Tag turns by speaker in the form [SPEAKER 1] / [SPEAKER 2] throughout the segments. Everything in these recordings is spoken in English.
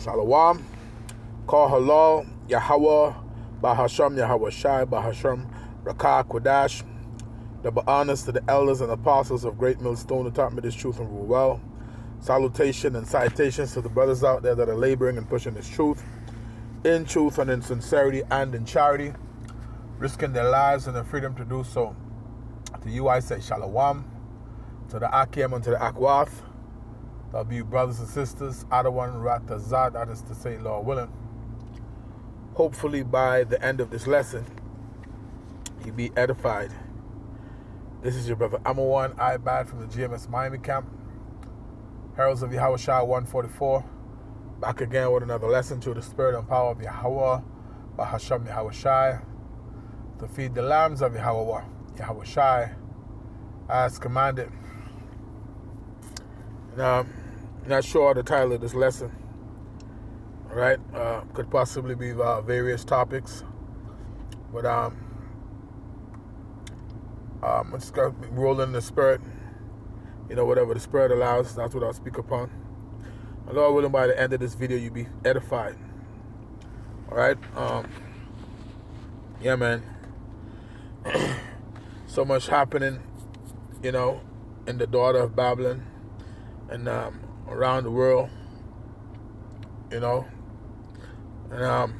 [SPEAKER 1] Shalom. Call halal, Yahweh, Bahasham, Yahweh Shai, Bahasham, Rakah, Kodash. Double honors to the elders and apostles of Great Millstone who taught me this truth and rule well. Salutation and citations to the brothers out there that are laboring and pushing this truth in truth and in sincerity and in charity, risking their lives and their freedom to do so. To you I say Shalom, to the Akim and to the Akwath. That'll be brothers and sisters, Adawan Ratazad, that is to say, Lord willing. Hopefully by the end of this lesson, you be edified. This is your brother Amawan Ibad from the GMS Miami camp. Heralds of Yahweh Shai 144. Back again with another lesson to the spirit and power of Yahweh, Bahasham Yahweh Shai, to feed the lambs of Yahweh, Yahweh Shai, as commanded. Now, not sure the title of this lesson. All right, could possibly be various topics, but I'm just gonna roll in the spirit. You know, whatever the spirit allows, that's what I'll speak upon. And Lord willing, by the end of this video, you be edified. All right, yeah, man. So much happening, you know, in the daughter of Babylon and around the world, you know, and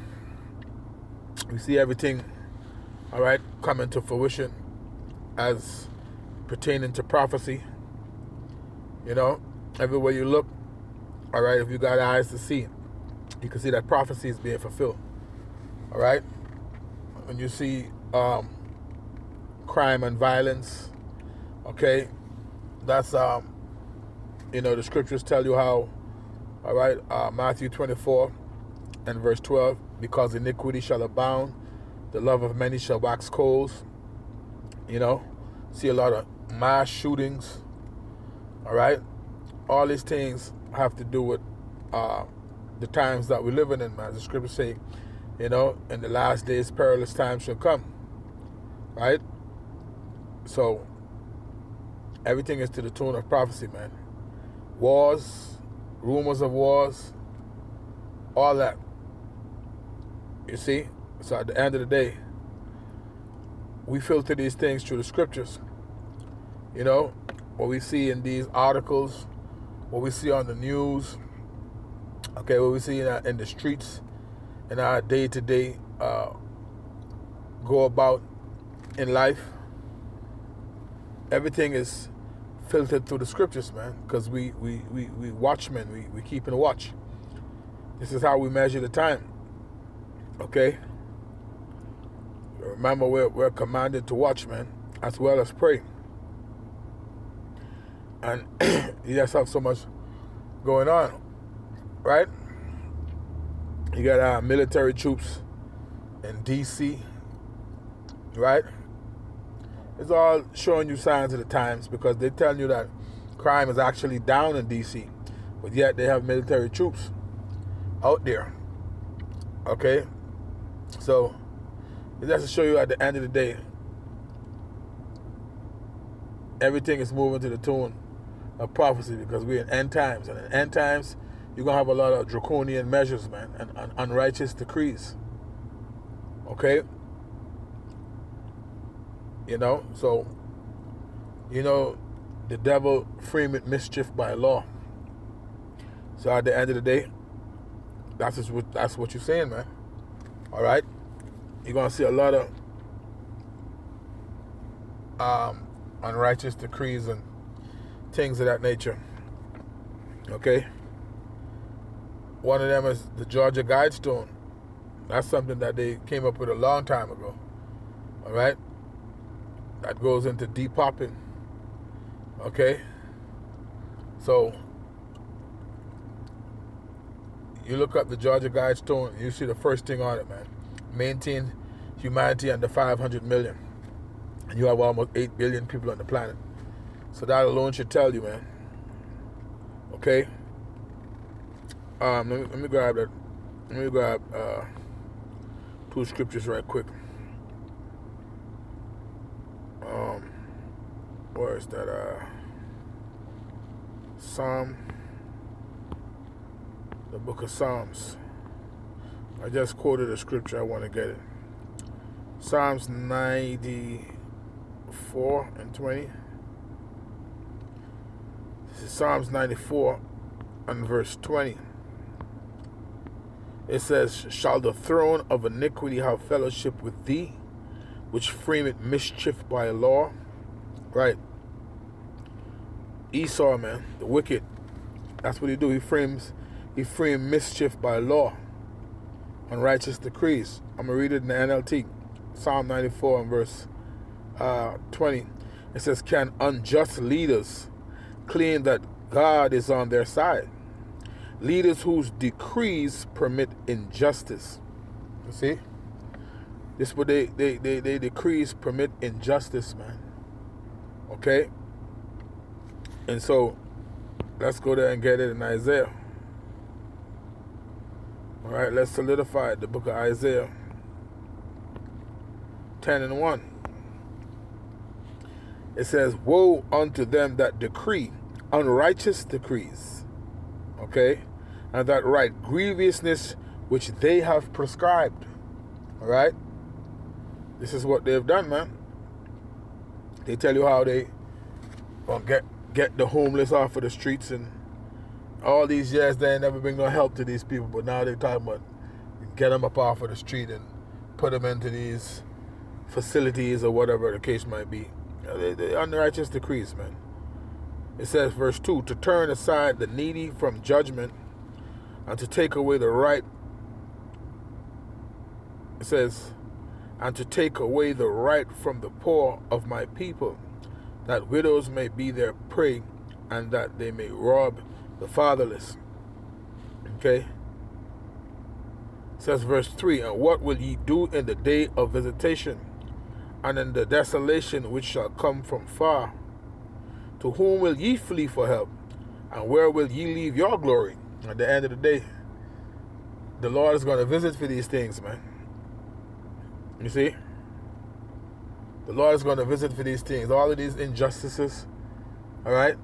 [SPEAKER 1] we see everything, all right, coming to fruition as pertaining to prophecy. You know, everywhere you look, all right, if you got eyes to see, you can see that prophecy is being fulfilled. All right, when you see crime and violence, okay, that's you know, the scriptures tell you how, all right, Matthew 24 and verse 12, because iniquity shall abound, the love of many shall wax cold. You know, see a lot of mass shootings, all right? All these things have to do with the times that we're living in, man. The scriptures say, you know, in the last days perilous times shall come, right? So everything is to the tune of prophecy, man. Wars, rumors of wars, all that. You see? So at the end of the day, we filter these things through the scriptures. You know, what we see in these articles, what we see on the news, okay, what we see in the streets, in our day-to-day go about in life, everything is filtered through the scriptures, man, because we watchmen, we keep in watch. This is how we measure the time, okay? Remember, we're commanded to watch, man, as well as pray. And you just have so much going on, right? You got military troops in D.C., right? It's all showing you signs of the times, because they're telling you that crime is actually down in D.C., but yet they have military troops out there, okay? So it has to show you at the end of the day, everything is moving to the tune of prophecy, because we're in end times. And in end times, you're going to have a lot of draconian measures, man, and unrighteous decrees. Okay? You know, so, you know, the devil frameth mischief by law. So at the end of the day, that's what you're saying, man. All right? You're going to see a lot of unrighteous decrees and things of that nature. Okay? One of them is the Georgia Guidestone. That's something that they came up with a long time ago. All right? That goes into depopping. Okay? So, you look up the Georgia Guidestone, you see the first thing on it, man. Maintain humanity under 500 million. And you have almost 8 billion people on the planet. So that alone should tell you, man. Okay? Let me grab that. Let me grab two scriptures right quick. Where is that? Psalm The book of Psalms. I just quoted a scripture. I want to get it. Psalms 94 and 20. This is Psalms 94 and verse 20. It says, shall the throne of iniquity have fellowship with thee, which frameth mischief by law? Right. Esau, man, the wicked. That's what he do. He framed mischief by law, unrighteous decrees. I'm going to read it in the NLT. Psalm 94 and verse 20. It says, can unjust leaders claim that God is on their side? Leaders whose decrees permit injustice. You see? This is what they decrees permit injustice, man. Okay? And so, let's go there and get it in Isaiah. All right, let's solidify it. The book of Isaiah 10 and 1. It says, woe unto them that decree unrighteous decrees, okay, and that write grievousness which they have prescribed. All right? This is what they've done, man. They tell you how they gonna get the homeless off of the streets, and all these years they ain't never bring no help to these people, but now they're talking about get them up off of the street and put them into these facilities or whatever the case might be. They unrighteous decrees, man. It says, verse 2, to turn aside the needy from judgment and to take away the right. It says, and to take away the right from the poor of my people, that widows may be their prey and that they may rob the fatherless. Okay? It says, verse 3, and what will ye do in the day of visitation, and in the desolation which shall come from far? To whom will ye flee for help? And where will ye leave your glory? At the end of the day, the Lord is going to visit for these things, man. You see? The Lord is going to visit for these things. All of these injustices, all right,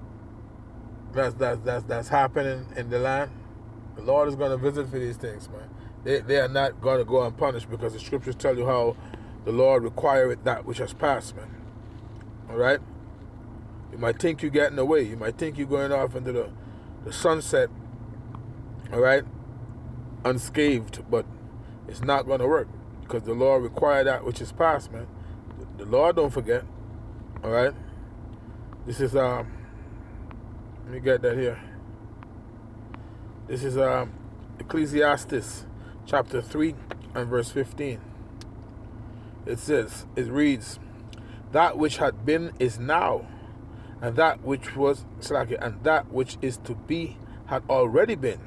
[SPEAKER 1] that's happening in the land. The Lord is going to visit for these things, man. They are not going to go unpunished, because the scriptures tell you how the Lord requireth that which has passed, man. All right? You might think you're getting away. You might think you're going off into the sunset, all right, unscathed, but it's not going to work, because the Lord required that which is past, man. The Lord don't forget, all right? This is, let me get that here. This is Ecclesiastes chapter 3 and verse 15. It says, it reads, that which had been is now, and that which was, and that which is to be had already been,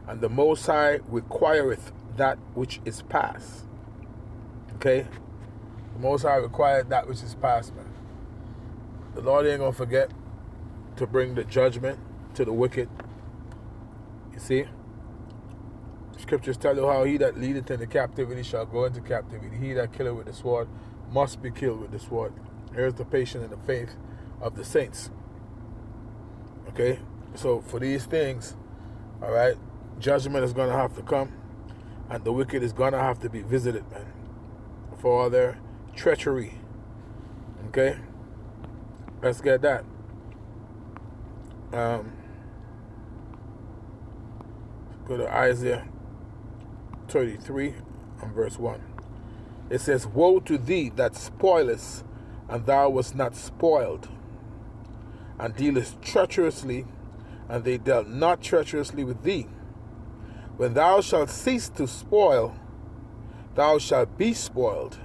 [SPEAKER 1] and the Most High requireth that which is past. Okay? The Most High required that which is past, man. The Lord ain't gonna forget to bring the judgment to the wicked. You see? Scriptures tell you how he that leadeth into captivity shall go into captivity. He that killeth with the sword must be killed with the sword. Here's the patience and the faith of the saints. Okay? So for these things, all right, judgment is going to have to come, and the wicked is going to have to be visited, man, for all their treachery. Okay? Let's get that. Go to Isaiah 33 and verse 1. It says, woe to thee that spoilest, and thou wast not spoiled, and dealest treacherously, and they dealt not treacherously with thee. When thou shalt cease to spoil, thou shalt be spoiled.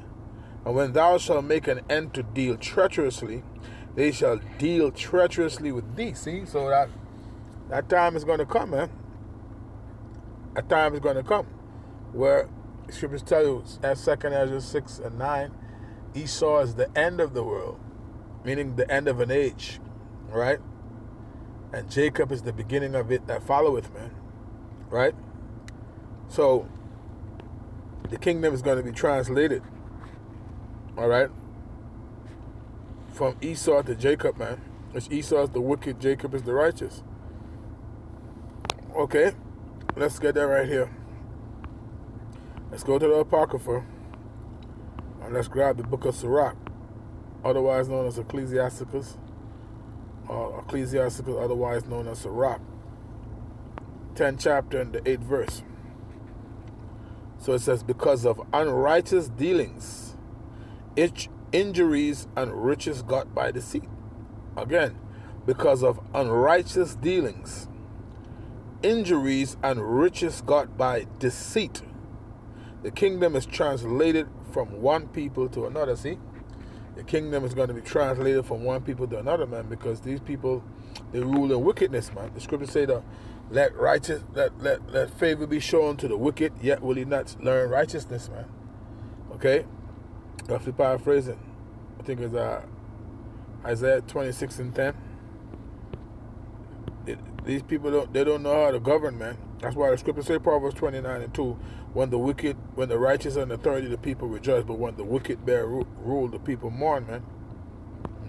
[SPEAKER 1] And when thou shalt make an end to deal treacherously, they shall deal treacherously with thee. See? So that time is going to come, man. That time is going to come where scriptures tell you, as 2 Ezra 6 and 9, Esau is the end of the world, meaning the end of an age, right? And Jacob is the beginning of it that followeth, man, right? So the kingdom is going to be translated, all right, from Esau to Jacob, man. Which Esau is the wicked, Jacob is the righteous. Okay? let's get that right here. Let's go to the Apocrypha, and let's grab the book of Sirach, otherwise known as Ecclesiasticus, otherwise known as Sirach, 10th chapter and the 8th verse. So it says, because of unrighteous dealings, injuries and riches got by deceit. Again, because of unrighteous dealings, injuries and riches got by deceit, the kingdom is translated from one people to another. See, the kingdom is going to be translated from one people to another, man, because these people, they rule in wickedness, man. The scriptures say that let favor be shown to the wicked, yet will he not learn righteousness, man. Okay, roughly paraphrasing, I think it's Isaiah 26 and 10. These people don't know how to govern, man. That's why the scripture say, Proverbs 29 and 2, when the righteous are in authority, the people rejoice, but when the wicked bear rule, the people mourn, man.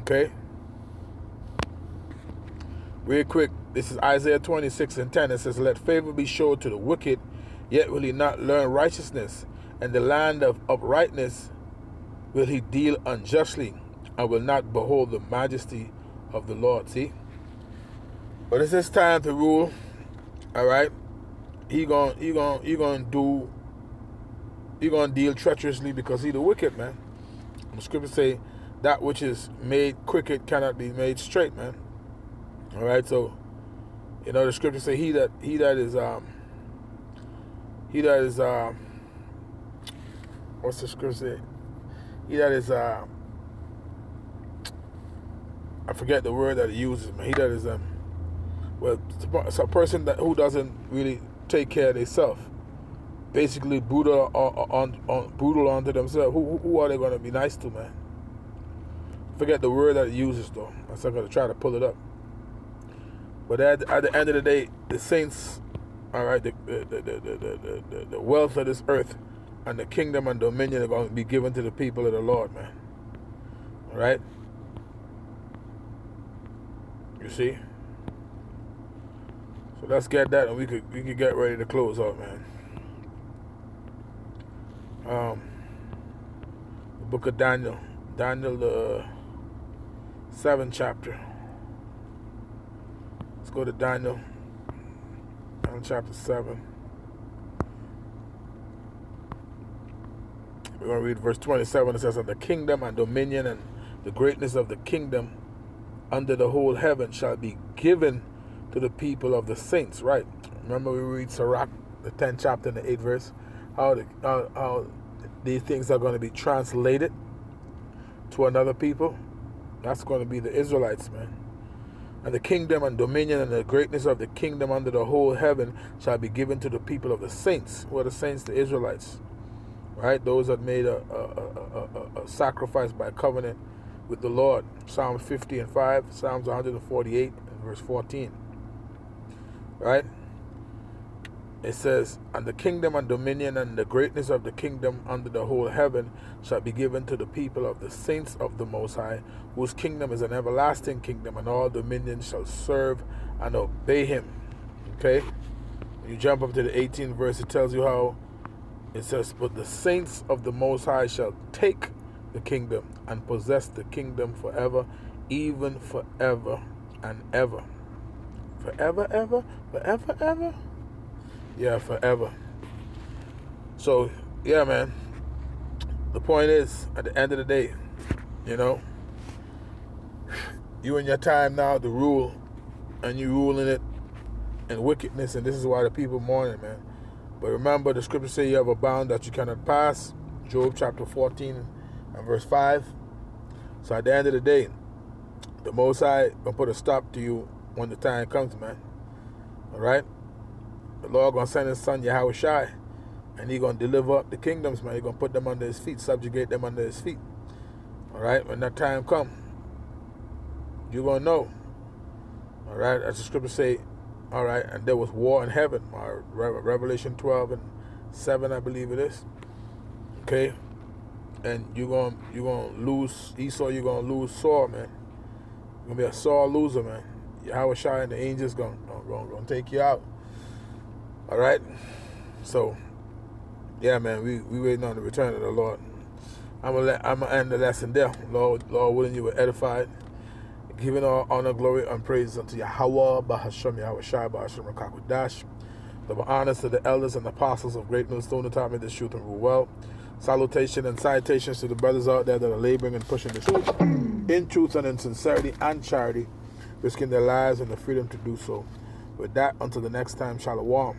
[SPEAKER 1] Okay? Real quick, this is Isaiah 26 and 10. It says, let favor be showed to the wicked, yet will he not learn righteousness, and the land of uprightness will he deal unjustly, and will not behold the majesty of the Lord. See? But it's his time to rule. All right, he gonna deal treacherously because he the wicked, man. The scriptures say that which is made crooked cannot be made straight, man. All right, so the scriptures say he that is what's the scripture say? He that is I forget the word that he uses, man. He that is well, it's a person who doesn't really take care of themselves, basically brutal onto themselves. Who are they going to be nice to, man? Forget the word that it uses, though. I'm not going to try to pull it up. But at the end of the day, the saints, all right, the wealth of this earth and the kingdom and dominion are going to be given to the people of the Lord, man. All right? You see? So let's get that, and we could get ready to close out, man. The book of Daniel, the 7th chapter. Let's go to Daniel chapter 7. We're going to read verse 27. It says, and the kingdom and dominion and the greatness of the kingdom under the whole heaven shall be given to the people of the saints. Right? Remember we read Sirach, the 10th chapter and the 8th verse, how these things are going to be translated to another people. That's going to be the Israelites, man. And the kingdom and dominion and the greatness of the kingdom under the whole heaven shall be given to the people of the saints. Who are the saints? The Israelites. Right? Those that made a sacrifice by covenant with the Lord. Psalm 50 and 5, Psalms 148 and verse 14. Right? It says, and the kingdom and dominion and the greatness of the kingdom under the whole heaven shall be given to the people of the saints of the Most High, whose kingdom is an everlasting kingdom, and all dominions shall serve and obey him. Okay? When you jump up to the 18th verse, it tells you how it says, but the saints of the Most High shall take the kingdom and possess the kingdom forever, even forever and ever. Forever, ever? Forever, ever? Yeah, forever. So, yeah, man. The point is, at the end of the day, you in your time now to rule, and you ruling it in wickedness, and this is why the people mourning, man. But remember, the scriptures say you have a bound that you cannot pass. Job chapter 14 and verse 5. So at the end of the day, the Most High will put a stop to you when the time comes, man. All right? The Lord going to send his son, Yahweh Shai, and he's going to deliver up the kingdoms, man. He's going to put them under his feet, subjugate them under his feet. All right? When that time comes, you're going to know. All right? As the scriptures say, all right, and there was war in heaven. Revelation 12 and 7, I believe it is. Okay? And you're going to lose Esau, you're going to lose Saul, man. You're going to be a Saul loser, man. Yahweh Shai and the angels going to take you out. All right. So, yeah, man, we waiting on the return of the Lord. I'm gonna end the lesson there. Lord willing, you were edified. Giving all honor, glory, and praise unto Yahweh, Bahasham, Yahweh Shai, Bahasham, Rakakwadash. Double honors to the elders and apostles of Great Millstone, the time in this truth and rule well. Salutation and citations to the brothers out there that are laboring and pushing the truth in truth and in sincerity and charity, risking their lives and the freedom to do so. With that, until the next time, Shalom.